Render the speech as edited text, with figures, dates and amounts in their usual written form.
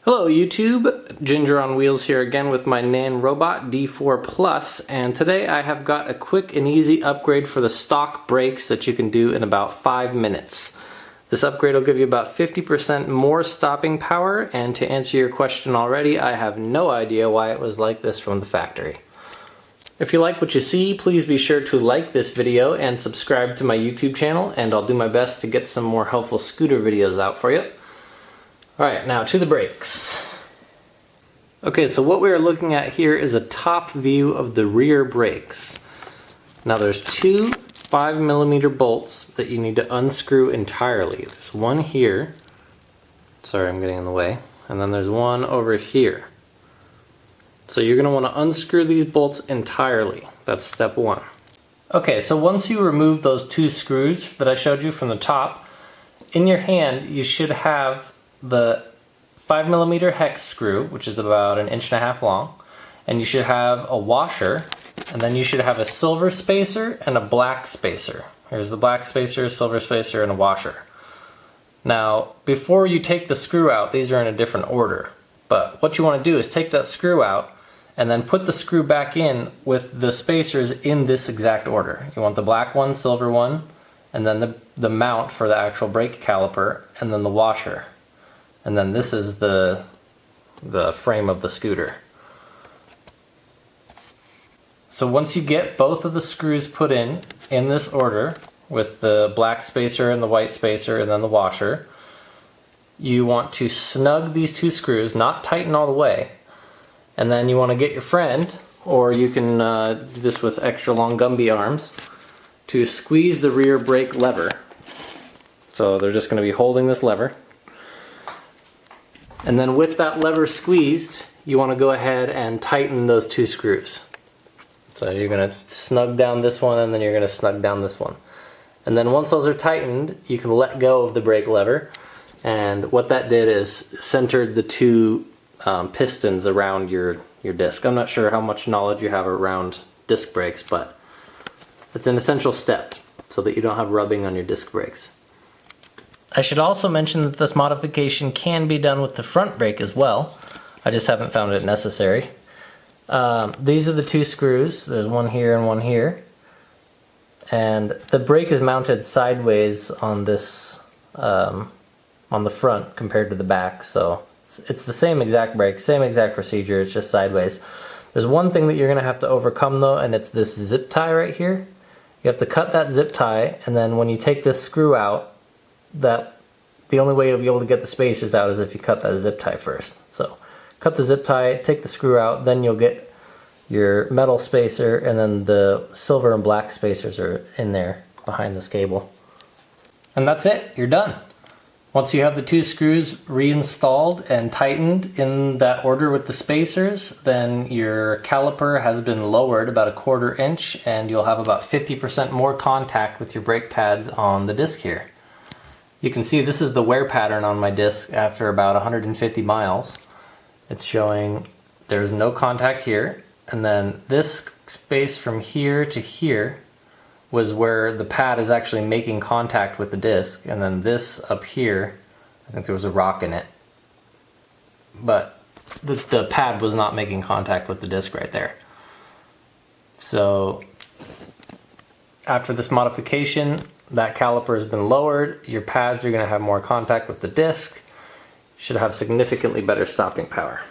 Hello YouTube, Ginger on Wheels here again with my Nanrobot D4 Plus, and today I have got a quick and easy upgrade for the stock brakes that you can do in about 5 minutes. This upgrade will give you about 50% more stopping power, and to answer your question already, I have no idea why it was like this from the factory. If you like what you see, please be sure to like this video and subscribe to my YouTube channel, and I'll do my best to get some more helpful scooter videos out for you. Alright, now to the brakes. Okay, so what we are looking at here is a top view of the rear brakes. Now there's two 5mm bolts that you need to unscrew entirely. There's one here. Sorry, I'm getting in the way. And then there's one over here. So you're going to want to unscrew these bolts entirely. That's step one. Okay, so once you remove those two screws that I showed you from the top, in your hand you should have the 5mm hex screw, which is about 1.5 inches long, and you should have a washer, and then you should have a silver spacer and a black spacer. Here's the black spacer, silver spacer, and a washer. Now, before you take the screw out, these are in a different order, but what you want to do is take that screw out and then put the screw back in with the spacers in this exact order. You want the black one, silver one, and then the mount for the actual brake caliper, and then the washer. And then this is the frame of the scooter. So once you get both of the screws put in this order, with the black spacer and the white spacer and then the washer, you want to snug these two screws, not tighten all the way. And then you want to get your friend, or you can do this with extra long Gumby arms, to squeeze the rear brake lever. So they're just going to be holding this lever. And then with that lever squeezed, you want to go ahead and tighten those two screws. So you're going to snug down this one, and then you're going to snug down this one. And then once those are tightened, you can let go of the brake lever. And what that did is centered the two pistons around your disc. I'm not sure how much knowledge you have around disc brakes, but it's an essential step so that you don't have rubbing on your disc brakes. I should also mention that this modification can be done with the front brake as well. I just haven't found it necessary. These are the two screws. There's one here and one here. And the brake is mounted sideways on this, on the front compared to the back. So it's the same exact brake, same exact procedure, it's just sideways. There's one thing that you're gonna have to overcome though, and it's this zip tie right here. You have to cut that zip tie, and then when you take this screw out, the only way you'll be able to get the spacers out is if you cut that zip tie first. So cut the zip tie, take the screw out, then you'll get your metal spacer, and then the silver and black spacers are in there behind this cable. And that's it, you're done. Once you have the two screws reinstalled and tightened in that order with the spacers, then your caliper has been lowered about 1/4 inch, and you'll have about 50% more contact with your brake pads on the disc here. You can see this is the wear pattern on my disc after about 150 miles. It's showing there's no contact here, and then this space from here to here was where the pad is actually making contact with the disc, and then this up here, I think there was a rock in it, but the pad was not making contact with the disc right there. So after this modification, that caliper has been lowered, your pads are going to have more contact with the disc, should have significantly better stopping power.